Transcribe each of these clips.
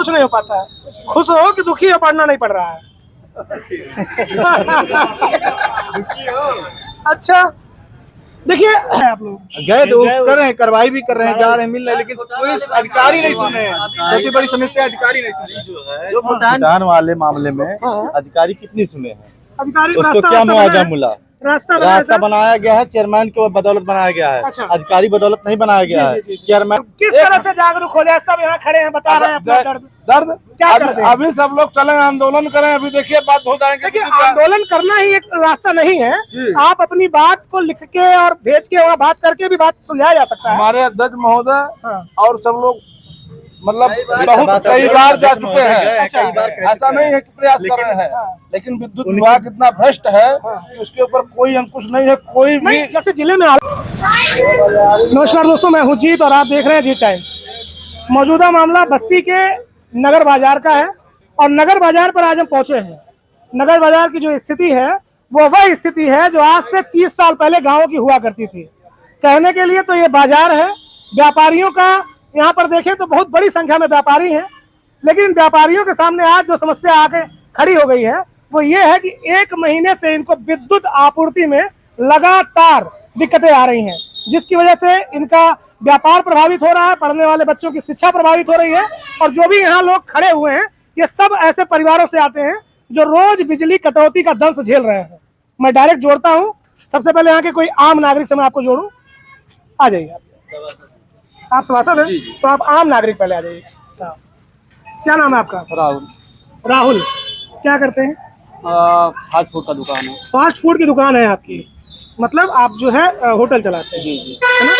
कुछ नहीं हो पाता है। खुश हो कि दुखी हो, पढ़ना नहीं पड़ रहा है? अच्छा देखिए, आप लोग गए तो कर रहे हैं, कार्रवाई भी कर रहे हैं, जा रहे हैं, मिल रहे हैं, लेकिन कोई अधिकारी नहीं सुन रहे हैं। सबसे बड़ी समस्या अधिकारी नहीं सुन रहे। जो है भूटान वाले मामले में अधिकारी कितनी सुने हैं? अधिकारी उसको क्या मुआवजा मिला? रास्ता बनाया गया है, चेयरमैन की बदौलत बनाया गया है। अच्छा। अधिकारी बदौलत नहीं बनाया गया है। चेयरमैन किस तरह से जागरूक हो जाए? सब यहाँ खड़े हैं, बता रहे हैं अपना दर्द क्या करते हैं? अभी सब लोग चले आंदोलन करें, अभी देखिए बात हो जाएंगे। देखिए, आंदोलन करना ही एक रास्ता नहीं है। आप अपनी बात को लिख के और भेज के वहाँ बात करके भी बात सुलझाया जा सकता है। हमारे अध्यक्ष महोदय और सब लोग मतलब बहुत कई बार जा चुके हैं। ऐसा नहीं है कि प्रयास कर रहे हैं, लेकिन विद्युत विभाग इतना भ्रष्ट है कि उसके ऊपर कोई अंकुश नहीं है। कोई भी जैसे जिले में नमस्कार दोस्तों, मैं हूं जीत और आप देख रहे हैं जीत टाइम्स। मौजूदा मामला बस्ती के नगर बाजार का है और नगर बाजार पर आज हम पहुंचे हैं। नगर बाजार की जो स्थिति है वो वह स्थिति है जो आज से 30 साल पहले गाँव की हुआ करती थी। कहने के लिए तो ये बाजार है, व्यापारियों का यहाँ पर देखें तो बहुत बड़ी संख्या में व्यापारी हैं, लेकिन व्यापारियों के सामने आज जो समस्या आके खड़ी हो गई है वो ये है कि 1 महीने से इनको विद्युत आपूर्ति में लगातार दिक्कतें आ रही हैं, जिसकी वजह से इनका व्यापार प्रभावित हो रहा है, पढ़ने वाले बच्चों की शिक्षा प्रभावित हो रही है। और जो भी यहाँ लोग खड़े हुए हैं ये सब ऐसे परिवारों से आते हैं जो रोज बिजली कटौती का दंश झेल रहे हैं। मैं डायरेक्ट जोड़ता हूँ, सबसे पहले यहाँ के कोई आम नागरिक से मैं आपको जोड़ूँ। आ जाइए, आप सभासद हैं तो आप आम नागरिक पहले आ जाइए। क्या नाम है आपका? राहुल। राहुल, क्या करते हैं? फास्ट फूड का दुकान है। फास्ट फूड की दुकान है आपकी, मतलब आप जो है होटल चलाते हैं? जी है ना?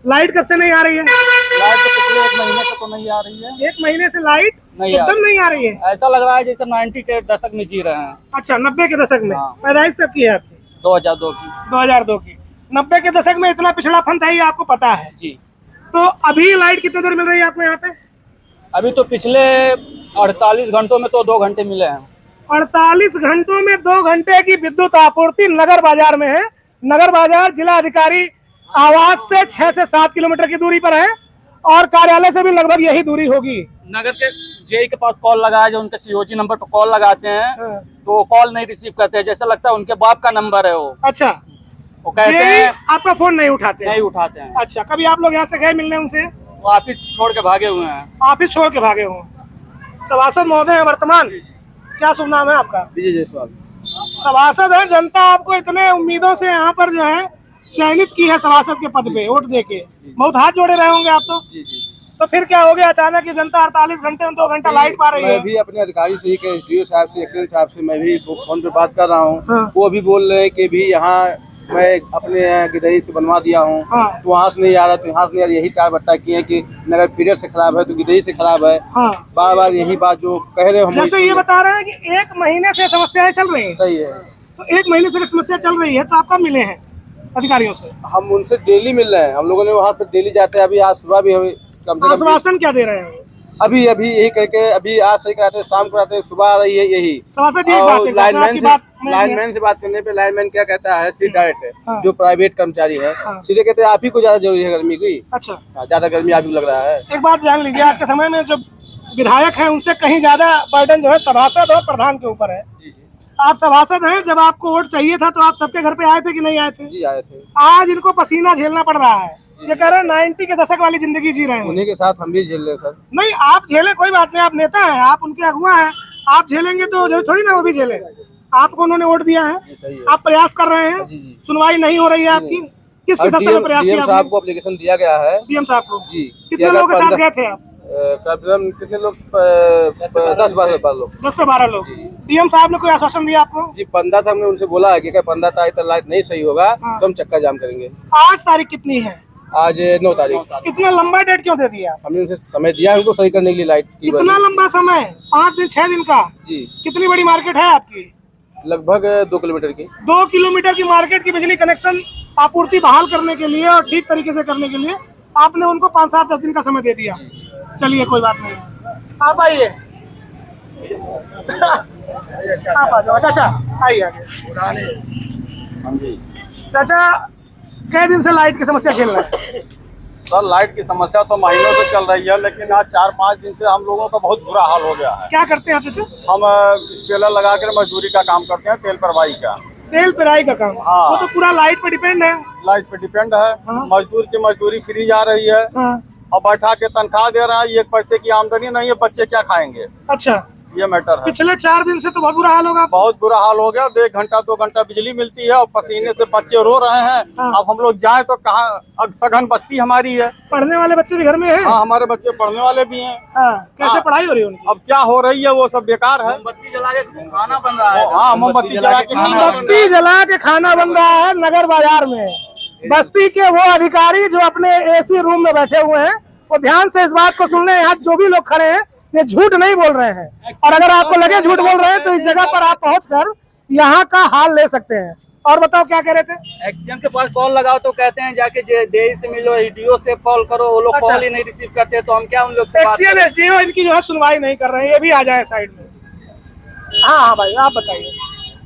लाइट कब से नहीं आ रही है? लाइट तो पिछले 1 महीने से तो नहीं आ रही है। 1 महीने से लाइट एकदम नहीं आ रही है? ऐसा लग रहा है जैसे 90 के दशक में जी रहे हैं। अच्छा, 90 के दशक में? हाँ। पैदाइश कब की है आपकी? 2002 की। 2002 की। 90 के दशक में इतना पिछड़ापन था, ये आपको पता है जी। तो अभी लाइट कितने देर मिल रही है आपको यहाँ पे? अभी तो पिछले 48 घंटों में तो 2 घंटे मिले हैं। 48 घंटों में 2 घंटे की विद्युत आपूर्ति नगर बाजार में है। नगर बाजार जिला अधिकारी आवास से 6 से 7 किलोमीटर की दूरी पर है और कार्यालय से भी लगभग यही दूरी होगी। नगर के जेई के पास कॉल लगाया, जो उनके सीओजी नंबर पर कॉल लगाते हैं तो कॉल नहीं रिसीव करते हैं, जैसा लगता है उनके बाप का नंबर है वो। अच्छा, वो कहते हैं आपका फोन नहीं उठाते? नहीं उठाते हैं। अच्छा, कभी आप लोग यहाँ से गए मिलने उनसे? वो ऑफिस छोड़ के भागे हुए हैं। ऑफिस छोड़ के भागे हुए? सभासद महोदय है वर्तमान, क्या शुभ नाम है आपका? विजय जायसवाल। सभासद है, जनता आपको इतने उम्मीदों से यहाँ पर जो है चयनित की है सभासद के पद पे वोट देके, बहुत हाथ जोड़े रहे होंगे आप तो। तो फिर क्या हो गया अचानक कि जनता 48 घंटे में 2 घंटा लाइट पा रही है? मैं भी अपने अधिकारी से ही एसडीओ साहब से, एक्सीलेंस साहब से मैं भी फोन पे बात कर रहा हूँ। वो भी बोल रहे हैं कि भी यहाँ मैं अपने गिदई से बनवा दिया हूँ। तो वहाँ से नहीं आ रहा, तो यहाँ से नहीं आ रहा। यही टार बट्टा किए कि नगर पीरियड से खराब है तो गिदई से खराब है। बार बार यही बात जो कह रहे हो। जैसे ये बता रहे हैं कि 1 महीने से समस्याएं चल रही है। सही है, तो 1 महीने से समस्या चल रही है तो आप कब मिले हैं अधिकारियों से? हम उनसे डेली मिल रहे हैं, हम लोगों ने वहाँ पे डेली जाते हैं। अभी आज सुबह भी हमें कम से कम आश्वासन क्या दे रहे हैं? अभी यही करके अभी आज सही कराते हैं, शाम को आते हैं, सुबह आ रही है यही। लाइनमैन से बात करने पे लाइनमैन क्या कहता है, सीट डायरेक्ट है जो प्राइवेट कर्मचारी है, सीधे कहते हैं आप ही को ज्यादा जरूरी है गर्मी की। अच्छा, ज्यादा गर्मी आप ही को लग रहा है। एक बात जान लीजिए, आज के समय में जो विधायक है उनसे कहीं ज्यादा बर्डन जो है सभासद और प्रधान के ऊपर है। आप सभासद हैं, जब आपको वोट चाहिए था तो आप सबके घर पे आए थे कि नहीं आए थे? जी आए थे। आज इनको पसीना झेलना पड़ रहा है, ये कह रहे हैं 90 के दशक वाली जिंदगी जी रहे हैं। उन्हीं के साथ हम भी झेल रहे हैं सर। नहीं, आप झेले कोई बात नहीं, आप नेता हैं, आप उनके अगुआ हैं, आप झेलेंगे तो जरूर थोड़ी ना वो भी झेले। आपको उन्होंने वोट दिया है, आप प्रयास कर रहे हैं, सुनवाई नहीं हो रही है आपकी। किसके साथ प्रयास किया? डीएम साहब को एप्लीकेशन दिया गया है। डीएम साहब को? जी। कितने लोगों के साथ गए थे आप? कितने लोग? 10-12 लोग। 10 से 12 लोग। डीएम साहब ने कोई आश्वासन दिया आपको? जी 15 तक हमने उनसे बोला है कि 15 तारीख तक लाइट नहीं सही होगा तो हम चक्का जाम करेंगे। आज तारीख कितनी है? आज 9 तारीख। इतना लंबा डेट क्यों दे दिया? हमने उनसे समय दिया है उनको सही करने के लिए लाइट की। इतना लंबा समय? 5 दिन 6 दिन का? जी। कितनी बड़ी मार्केट है आपकी? लगभग 2 किलोमीटर की। 2 किलोमीटर की मार्केट की बिजली कनेक्शन आपूर्ति बहाल करने के लिए और ठीक तरीके से करने के लिए आपने उनको 5, 7, 10 दिन का समय दे दिया। चलिए कोई बात नहीं, आप आइए। आप आ जाओ। चाचा आइए आगे। चाचा, कई दिन से लाइट की समस्या झेल रहा है? सर लाइट की समस्या तो महीनों से चल रही है, लेकिन आज 4-5 दिन से हम लोगों का बहुत बुरा हाल हो गया है। क्या करते हैं आप? हम स्पेलर लगा कर मजदूरी का काम करते हैं, तेल परवाही का। तेल पेराई का काम? हाँ। वो तो पूरा लाइट पे डिपेंड है। लाइट पे डिपेंड है। हाँ। मजदूर की मजदूरी फ्री जा रही है। हाँ। और बैठा के तनख्वाह दे रहा है, 1 पैसे की आमदनी नहीं है, बच्चे क्या खाएंगे? अच्छा, ये मैटर है। पिछले 4 दिन से तो बहुत बुरा हाल होगा। बहुत बुरा हाल हो गया। 1 घंटा 2 घंटा बिजली मिलती है और पसीने से बच्चे रो रहे हैं। हाँ। अब हम लोग जाए तो कहाँ? अब सघन बस्ती हमारी है। पढ़ने वाले बच्चे भी घर में हैं? हाँ, हमारे बच्चे पढ़ने वाले भी हैं। हाँ। कैसे हाँ। पढ़ाई हो रही है उनकी? अब क्या हो रही है वो सब बेकार है। मोमबत्ती जला के खाना बन रहा है। हाँ, मोमबत्ती जला के खाना बन रहा है। मोमबत्ती जला के खाना बन रहा है नगर बाजार में। बस्ती के वो अधिकारी जो अपने एसी रूम में बैठे हुए हैं, वो ध्यान से इस बात को सुन रहे हैं। यहाँ जो भी लोग खड़े हैं ये झूठ नहीं बोल रहे हैं, और अगर आपको लगे झूठ बोल रहे हैं तो इस जगह पर आप पहुंचकर यहाँ का हाल ले सकते हैं। और बताओ क्या कह रहे थे? एक्सीएम के पास कॉल लगाओ तो कहते हैं जाके DEI से मिलो, EDO से कॉल करो, वो लोग अच्छा। कॉल ही नहीं रिसीव करते, तो हम क्या उन लोग से बात एक्सीएम करें? SDO इनकी जो है सुनवाई नहीं कर रहे हैं। ये भी आ जाए साइड में। हाँ हाँ भाई, आप बताइए।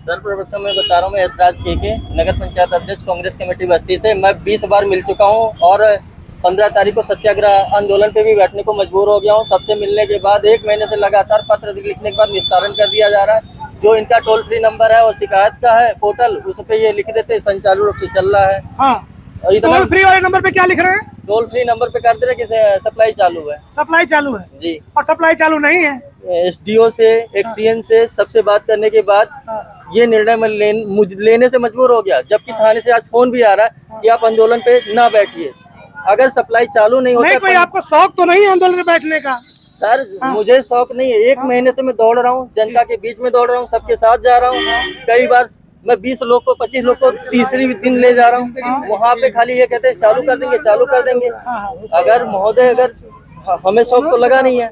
सर्वप्रथम मैं बता रहा हूँ, मैं यशराज के नगर पंचायत अध्यक्ष कांग्रेस कमेटी बस्ती से। मैं 20 बार मिल चुका हूँ और 15 तारीख को सत्याग्रह आंदोलन पे भी बैठने को मजबूर हो गया हूँ। सबसे मिलने के बाद 1 महीने से लगातार पत्र लिखने के बाद निस्तारण कर दिया जा रहा है। जो इनका टोल फ्री नंबर है वो शिकायत का है पोर्टल, उस पे ये लिख देते संचालू रूप से चल रहा है। हाँ। और इतना टोल फ्री वाले नंबर पे क्या लिख रहे हैं? टोल फ्री नंबर पे कर दे रहे कि सप्लाई चालू है। सप्लाई चालू है जी। और सप्लाई चालू नहीं है। SDO से, एक्सीएन से सबसे बात करने के बाद ये निर्णय मैं लेने से मजबूर हो गया, जबकि थाने से आज फोन भी आ रहा है कि आप आंदोलन पे ना बैठिए। अगर सप्लाई चालू नहीं होता नहीं, कोई आपको शौक तो नहीं है आंदोलन में बैठने का? सर मुझे शौक नहीं है। 1 महीने से मैं दौड़ रहा हूँ, जनता के बीच में दौड़ रहा हूँ, सबके साथ जा रहा हूँ। कई बार मैं 20 लोग को 25 लोग को तीसरी दिन ले जा रहा हूँ। वहाँ पे खाली ये कहते हैं चालू कर देंगे, चालू कर देंगे। अगर महोदय अगर हमें शौक तो लगा नहीं है,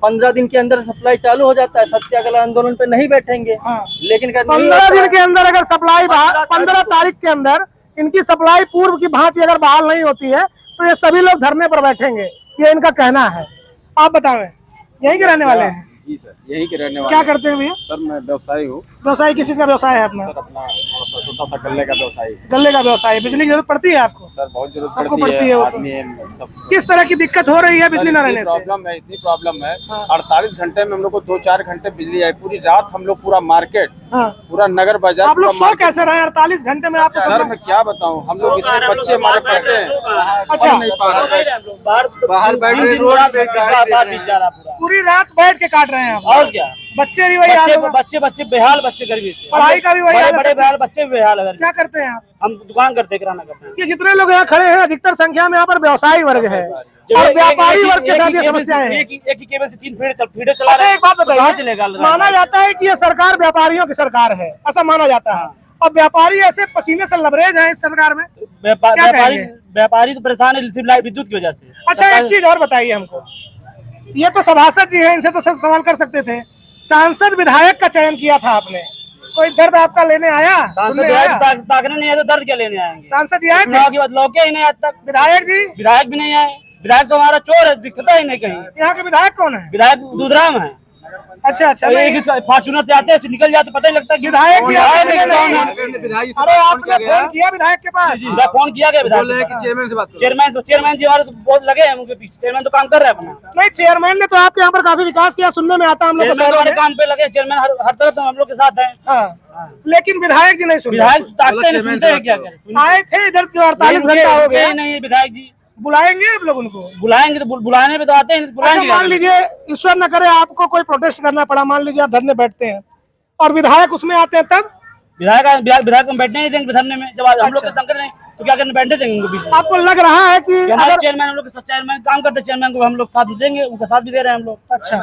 15 दिन के अंदर सप्लाई चालू हो जाता है, सत्याग्रह आंदोलन पे नहीं बैठेंगे। लेकिन 15 दिन के अंदर अगर सप्लाई 15 तारीख के अंदर इनकी सप्लाई पूर्व की भांति अगर बहाल नहीं होती है तो ये सभी लोग धरने पर बैठेंगे, ये इनका कहना है। आप बताएं, यहीं के रहने वाले हैं? जी सर, यहीं के रहने वाले। क्या करते हैं भैया? सर मैं व्यवसायी हूँ। व्यवसाय किस चीज का व्यवसाय है अपना? सर अपना छोटा सा गल्ले का व्यवसाय। गल्ले का व्यवसाय। बिजली की जरूरत पड़ती है आपको? सर बहुत जरूरत सबको पड़ती है। वो तो किस तरह की दिक्कत हो रही है बिजली न रहने से? प्रॉब्लम है, इतनी प्रॉब्लम है। 48 घंटे में हम लोग को 2-4 घंटे बिजली आई। पूरी रात हम लोग पूरा मार्केट, पूरा नगर बाजार। आप लोग सो कैसे रहे 48 घंटे में? आपको सर मैं क्या बताऊँ, हम लोग इतने बच्चे हमारे पढ़ते हैं। अच्छा, बाहर बैठे रोड पे पूरी रात बैठ के काट रहे हैं आप? और क्या, बच्चे भी वही हाल होगा? बच्चे बेहाल, बच्चे गरीबी से, पढ़ाई का भी वही हाल है? बड़े बेहाल, बच्चे भी बेहाल। अगर क्या करते हैं आप? हम दुकान करते, किराना करते हैं। ये जितने लोग यहाँ खड़े हैं अधिकतर संख्या में यहाँ पर व्यवसायी वर्ग है और व्यापारी वर्ग के साथ ये समस्या है। एक ही केबल से 3 फीडर चला अच्छा, रहे हैं। एक बात तो कहाँ बताइए, चलेगा? माना जाता है कि ये सरकार व्यापारियों की सरकार है, ऐसा माना जाता है, और व्यापारी ऐसे पसीने से लबरेज हैं इस सरकार में। व्यापारी तो परेशान है सिर्फ लाइट विद्युत की वजह से। अच्छा, एक चीज और बताइए हमको, ये तो सभासद जी हैं, इनसे तो सवाल कर सकते थे। सांसद विधायक का चयन किया था आपने, कोई दर्द आपका लेने आया? ताकने नहीं आए तो दर्द क्या लेने आएंगे? सांसद जी आए थे? चुनाव के बाद लौके ही नहीं आज तक। विधायक जी? विधायक भी नहीं आए। विधायक तो हमारा चोर है, दिखता ही नहीं कहीं। यहाँ के विधायक कौन है? विधायक दुधराम है। अच्छा अच्छा, फॉर्चूनर से आते हैं, निकल जाते, पता ही लगता है विधायक कौन जी आए है, नहीं। कौन है। अरे आपने फोन किया विधायक के पास? फोन किया गया विधायक, चेयरमैन से बात करो। चेयरमैन जी हमारे तो बहुत लगे हैं उनके पीछे। चेयरमैन तो काम कर रहे हैं अपना। नहीं, चेयरमैन ने तो आपके यहाँ पर काफी विकास किया, सुनने में आता हम लोग चेयरमैन हमारे काम पे लगे। चेयरमैन हर तरफ तो हम लोग के साथ है। हाँ, लेकिन विधायक जी नहीं सुन रहे। विधायक ताकते हैं, सुनते हैं क्या करें? आए थे इधर जो 48 घंटा हो गया। नहीं, विधायक जी बुलाएंगे आप लोग उनको? बुलाएंगे तो बुलाने पे तो आते हैं। अच्छा, मान लीजिए ईश्वर न करे आपको कोई प्रोटेस्ट करना पड़ा, मान लीजिए आप धरने बैठते हैं और विधायक उसमें आते हैं, तब विधायक को बैठने नहीं देंगे धरने में। जब हम लोग तंग नहीं तो क्या करने बैठे देंगे उनको बीच में? आपको लग रहा है कि हमारे चेयरमैन, हम लोग चेयरमैन काम करते, चेयरमैन को हम लोग साथ देंगे, उनका साथ भी दे रहे हैं हम लोग। अच्छा,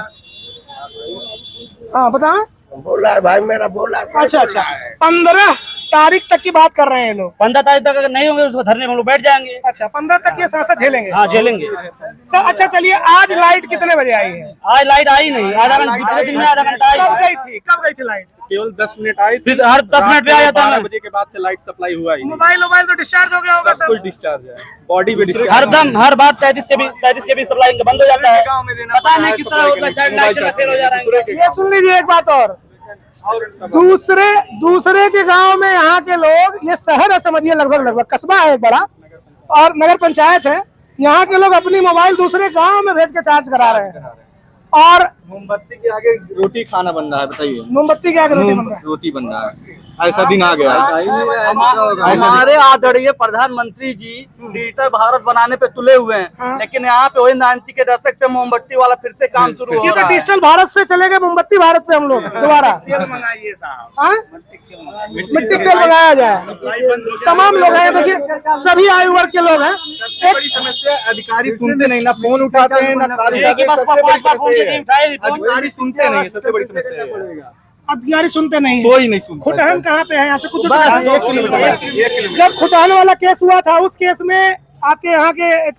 हाँ बताएं। बोला है भाई मेरा, बोला है। अच्छा अच्छा, 15 तारीख तक की बात कर रहे हैं लोग। 15 तारीख तक अगर नहीं होंगे उसको धरने में हम लोग बैठ जाएंगे। अच्छा, 15 तक ये सांसद झेलेंगे? हाँ, झेलेंगे। अच्छा चलिए, आज लाइट कितने बजे आई है? आज लाइट आई नहीं, आधा घंटा दिन में आधा घंटा आई। कब गई थी? कब गई थी लाइट? केवल 10 मिनट आई, फिर हर 10 मिनट पे आ जाता है। 12 बजे के बाद से लाइट सप्लाई हुआ ही नहीं। मोबाइल तो डिस्चार्ज हो गया होगा सब कुछ डिस्चार्ज है, बॉडी पे डिस्चार्ज। हर दम हर बात 33 के भी सप्लाई बंद हो जाता है। पता नहीं किस तरह होता है, लाइट चला फेल हो जा रहा है। ये सुन लीजिए एक बात और, दूसरे के गांव में यहाँ के लोग, ये शहर है समझिए, लगभग कस्बा है एक बड़ा और नगर पंचायत है, यहाँ के लोग अपनी मोबाइल दूसरे गांव में भेज के चार्ज करा रहे हैं। और मोमबत्ती के आगे रोटी खाना बन रहा है, बताइए। मोमबत्ती के आगे रोटी बन रहा है। रोटी बन रहा है, ऐसा दिन आ गया। हमारे आदरणीय प्रधानमंत्री जी डिजिटल भारत बनाने पे तुले हुए हैं, लेकिन यहाँ पे वही 90 के दशक पे मोमबत्ती वाला फिर से काम शुरू हो ये रहा तो है। डिजिटल भारत से चले गए मोमबत्ती भारत पे हम लोग दोबारा। मंगाइए साहब, हाँ? मिट्टी तेल लगाया जाए, तमाम लोग हैं, देखिए सभी आयु वर्ग के लोग हैं। बड़ी समस्या, अधिकारी सुनते नहीं, ना फोन उठाते हैं, ना तारीफ करते हैं। अधिकारी सुनते नहीं, सबसे बड़ी समस्या है। अधिकारी सुनते नहीं, कोई नहीं सुनता। खुटहन कहाँ पे है यहाँ से? कुछ 1 किलोमीटर। जब खुटहन वाला केस हुआ था, उस केस में आपके यहाँ के एक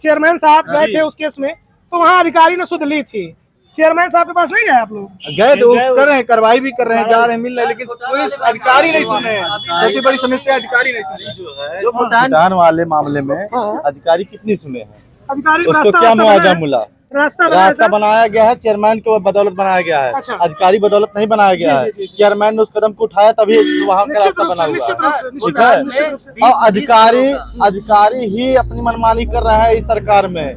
चेयरमैन साहब गए थे उस केस में, तो वहाँ अधिकारी ने सुध ली थी। चेयरमैन साहब के पास नहीं गए आप लोग? गए तो कर रहे हैं, कार्रवाई भी कर रहे हैं, जा रहे हैं, मिल रहे हैं, लेकिन कोई अधिकारी नहीं सुन रहे हैं। सबसे बड़ी समस्या अधिकारी नहीं सुन रहे हैं। भुटान वाले मामले में अधिकारी कितनी सुने हैं? अधिकारी उसको क्या मुआवजा मिला? रास्ता बनाया गया है, चेयरमैन के बदौलत बनाया गया है। अच्छा। अधिकारी बदौलत नहीं बनाया गया है। चेयरमैन ने उस कदम को उठाया तभी वहाँ का रास्ता बना हुआ है। ठीक है, और अधिकारी ही अपनी मनमानी कर रहा है इस सरकार में,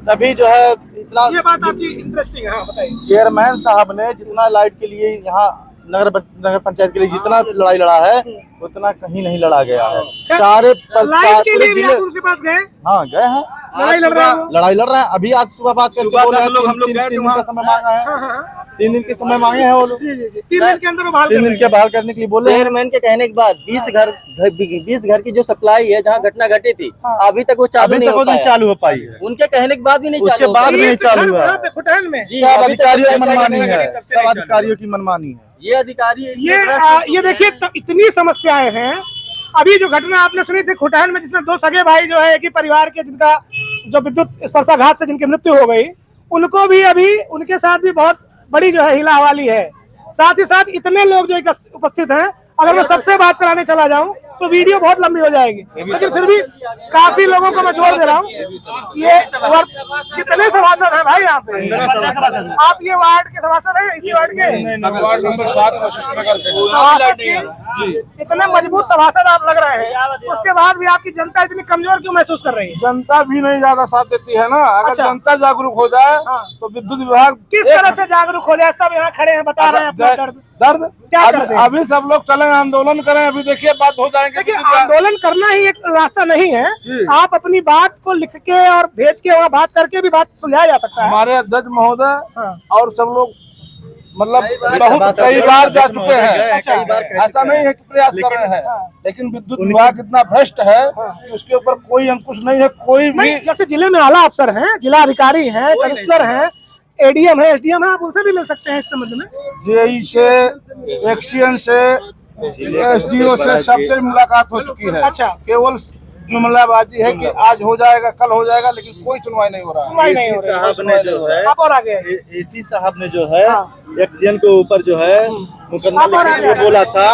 तभी जो है इतना। ये बात आपकी इंटरेस्टिंग है, बताइए। चेयरमैन साहब ने जितना लाइट के लिए यहाँ नगर पंचायत के लिए जितना लड़ाई लड़ा है, उतना कहीं नहीं लड़ा गया है। सारे लाइट के लिए भी जिले आप उनके पास गए? हाँ गए हैं, लड़ाई लड़ रहे हैं। लड़ाई लड़ रहे हैं। अभी आज सुबह बात करके बोल रहे हैं 3 दिन का समय मांगा है। 3 दिन के समय मांगे हैं वो लोग। 3 दिन के अंदर बहाल 3 दिन के बहाल करने के लिए बोले हैं। चेयरमैन के कहने के बाद 20 घर की जो सप्लाई है जहाँ घटना घटी थी, अभी तक वो चालू नहीं हो पाया। चालू हो पाई है, उनके कहने के बाद भी नहीं उसके चालू बाद नहीं चालू हुआ। खुटहन में सब अधिकारियों की मनमानी है, सब अधिकारियों की मनमानी है। ये अधिकारी ये देखिए, इतनी समस्याएं हैं। अभी जो घटना आपने सुनी थी खुटहन में, जिसमें 2 सगे भाई जो है एक ही परिवार के, जिनका जो विद्युत स्पर्शाघात से जिनकी मृत्यु हो गई, उनको भी अभी उनके साथ भी बहुत बड़ी जो है हिलाहवाली है। साथ ही साथ इतने लोग जो उपस्थित हैं, अगर मैं सबसे बात कराने चला जाऊं तो वीडियो बहुत लंबी हो जाएगी, लेकिन फिर भी काफी लोगों को मैं जोड़ दे रहा हूँ। ये कितने सभासद हैं भाई यहाँ पे? आप ये वार्ड के सभासद हैं? इसी वार्ड के? वार्ड नंबर 7 इतने मजबूत सभासद आप लग रहे हैं, उसके बाद भी आपकी जनता इतनी कमजोर क्यों महसूस कर रही है? जनता भी नहीं ज्यादा साथ देती है ना। अगर अच्छा। जनता जागरूक हो जाए तो विद्युत विभाग किस तरह से जागरूक हो जाए? सब यहाँ खड़े हैं, बता रहे हैं अपना दर्द क्या करते हैं? अभी सब लोग चले आंदोलन करें, अभी देखिए बात हो जाएंगे। देखिए, आंदोलन करना ही एक रास्ता नहीं है। आप अपनी बात को लिख के और भेज के वहाँ बात करके भी बात सुलझाया जा सकता है। हमारे अध्यक्ष महोदय और सब लोग मतलब बहुत कई बार जा चुके हैं। ऐसा नहीं है कि प्रयास कर रहे हैं, लेकिन विद्युत विभाग इतना भ्रष्ट है कि उसके ऊपर कोई अंकुश नहीं है। कोई भी जैसे जिले में आला अफसर हैं, जिला अधिकारी हैं, कमिश्नर हैं, एडीएम है, एसडीएम है, आप उनसे भी मिल सकते हैं इस संबंध में। जेई से, एक्सीएन से, एसडीओ से, सबसे मुलाकात हो चुकी है। अच्छा। केवल जुमलाबाजी है कि आज हो जाएगा, कल हो जाएगा, लेकिन कोई सुनवाई नहीं हो रहा है। साहब ने जो है, आप और आगे एसी साहब ने जो है एक्सीएन के ऊपर जो है मुकदमा लिखने के लिए बोला था।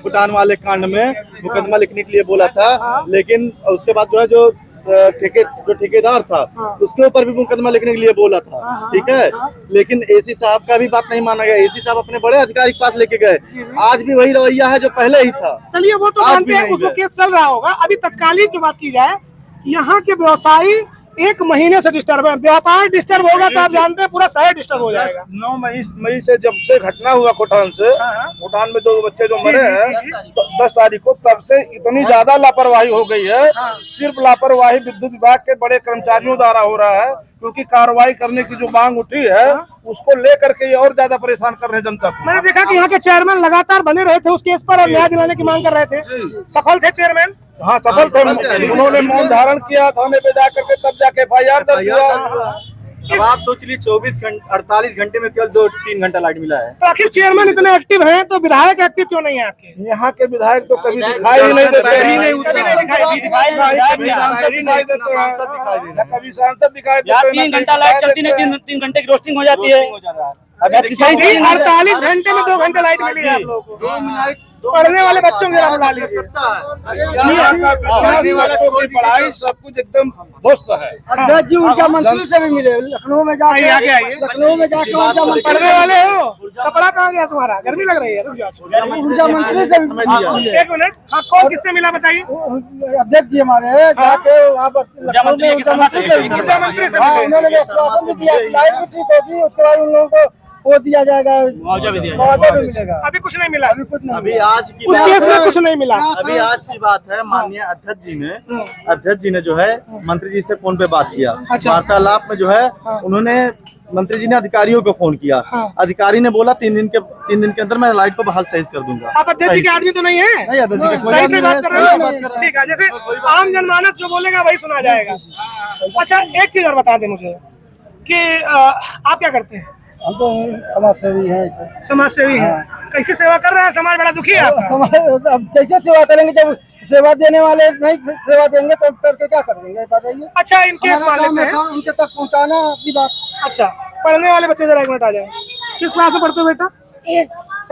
भूटान वाले कांड में मुकदमा लिखने के लिए बोला था, लेकिन उसके बाद जो है जो ठेकेदार था उसके ऊपर भी मुकदमा लिखने के लिए बोला था। ठीक है, लेकिन एसी साहब का भी बात नहीं माना गया। एसी साहब अपने बड़े अधिकारी के पास लेके गए, आज भी वही रवैया है जो पहले ही था। चलिए, वो तो मानते हैं, उसको केस चल रहा होगा। अभी तत्कालीन की बात की जाए, यहाँ के व्यवसायी 1 महीने से डिस्टर्ब है। व्यापार डिस्टर्ब होगा तो आप जानते हैं पूरा शहर डिस्टर्ब हो जाएगा। 9 मई से जब से घटना हुआ खुटान से, खुटान में 2 बच्चे जो मरे हैं, तो 10 तारीख को, तब से इतनी ज्यादा लापरवाही हो गई है। सिर्फ लापरवाही विद्युत विभाग के बड़े कर्मचारियों द्वारा हो रहा है, क्योंकि कार्रवाई करने की जो मांग उठी है उसको लेकर के ये और ज्यादा परेशान कर रहे हैं जनता को। मैंने देखा कि यहाँ के चेयरमैन लगातार बने रहे थे उस केस पर और न्याय दिलाने की मांग कर रहे थे। सफल थे चेयरमैन? हाँ, सफल थे। उन्होंने मौन धारण किया थाने पे जाकर के, तब जाके FIR दर्ज हुआ। अब आप सोच लीजिए 48 घंटे में केवल 2-3 घंटा लाइट मिला है। तो आखिर चेयरमैन इतने एक्टिव हैं तो विधायक एक्टिव क्यों नहीं है आपके? यहाँ के विधायक तो कभी दिखाई ही नहीं देते हैं। कभी सांसद दिखाई देते हैं। 3 घंटा लाइट चलती नहीं, 3 घंटे की रोस्टिंग हो जाती है। 48 घंटे में 2 घंटे लाइट मिली है आप लोगों को। पढ़ने वाले बच्चों को बुला लीजिए। पढ़ने वाला की पढ़ाई सब कुछ एकदम ध्वस्त है। अध्यक्ष जी उनका मंत्री से भी मिले, लखनऊ में जाके आगे आइए। लखनऊ में जाके ऊर्जा मंत्री पढ़ने वाले हो, कपड़ा कहाँ गया तुम्हारा? गर्मी लग रही है, रुक जाओ। ऊर्जा मंत्री से भी मिले। एक मिनट, हाँ कौन किससे मिला बताइए? अध्यक्ष जी हमारे जाके वहाँ पर लखनऊ में ऊर्जा मंत्री से मिले। ऊर्जा मंत्री से हाँ, मिले। उन्होंने आश्वासन भी दिया कि लाइट भी ठीक होगी, उसके बाद उन लोगों को वो दिया जाएगा, मुआवजा भी मिलेगा। अभी कुछ नहीं मिला, अभी कुछ नहीं। अभी आज की उस केस में कुछ नहीं मिला। अभी आज की बात है, माननीय अध्यक्ष जी ने जो है मंत्री जी से फोन पे बात किया। अच्छा। वार्तालाप में जो है उन्होंने मंत्री जी ने अधिकारियों को फोन किया। अधिकारी ने बोला 3 दिन के अंदर मैं लाइट को बहाल सही कर दूंगा। आप अध्यक्ष जी के आदमी तो नहीं है? नहीं, अध्यक्ष जी के कोई सही आदमी से बात कर रहे नहीं हो? ठीक है, जैसे आम जनमानस जो बोलेगा वही सुना जाएगा। अच्छा, एक चीज और बता दे मुझे कि आप क्या करते हैं? हम तो समाज सेवी हैं। समाज सेवी हैं। कैसे सेवा कर रहे हैं? समाज बड़ा दुखी है आपका। अब कैसे सेवा करेंगे जब सेवा देने वाले नहीं सेवा देंगे तो करके क्या करेंगे बताइए। अच्छा, इन केस मान लेते हैं, उनके तक पहुंचाना अपनी बात। अच्छा, पढ़ने वाले बच्चे जरा एक मिनट आ जाए। किस क्लास में पढ़ते हो बेटा?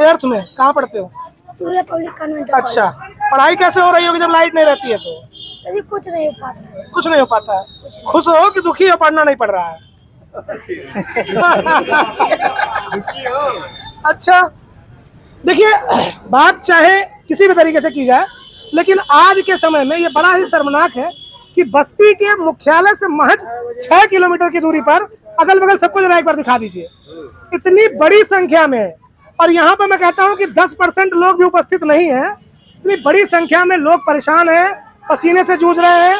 8th में। कहाँ पढ़ते हो? सूर्य पब्लिक कॉन्वेंट। अच्छा, पढ़ाई कैसे हो रही होगी जब लाइट नहीं रहती है तो? अभी कुछ नहीं हो पाता है। कुछ नहीं हो पाता है। खुश हो कि दुखी हो? पढ़ना नहीं पड़ रहा है। अच्छा, देखिए, बात चाहे किसी भी तरीके से की जाए, लेकिन आज के समय में ये बड़ा ही शर्मनाक है कि बस्ती के मुख्यालय से महज 6 किलोमीटर की दूरी पर अगल बगल सबको जरा एक बार दिखा दीजिए, इतनी बड़ी संख्या में। और यहाँ पे मैं कहता हूँ कि 10% लोग भी उपस्थित नहीं है। इतनी बड़ी संख्या में लोग परेशान हैं, पसीने से जूझ रहे हैं।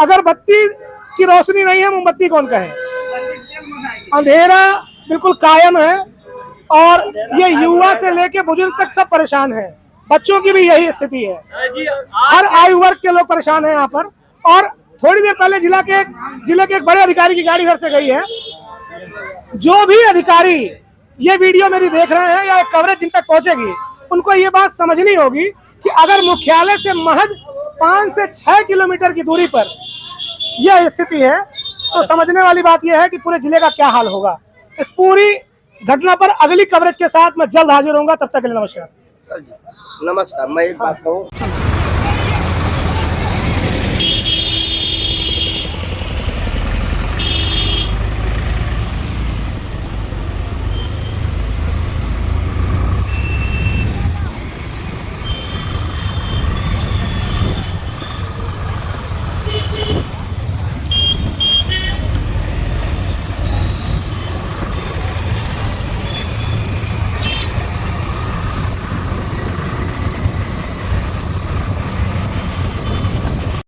अगर बत्ती की रोशनी नहीं है, मोमबत्ती कौन कहे? अंधेरा बिल्कुल कायम है और ये युवा से लेके बुजुर्ग तक सब परेशान हैं। बच्चों की भी यही स्थिति है। हर आयु वर्ग के लोग परेशान हैं यहाँ पर। और थोड़ी देर पहले जिले के एक बड़े अधिकारी की गाड़ी घर से गई है। जो भी अधिकारी ये वीडियो मेरी देख रहे हैं या कवरेज जिन तक पहुंचेगी, उनको ये बात समझनी होगी कि अगर मुख्यालय से महज 5 से 6 किलोमीटर की दूरी पर यह स्थिति है तो समझने वाली बात यह है कि पूरे जिले का क्या हाल होगा। इस पूरी घटना पर अगली कवरेज के साथ मैं जल्द हाजिर होऊंगा। तब तक के लिए नमस्कार। नमस्कार। मैं एक बात कहूँ,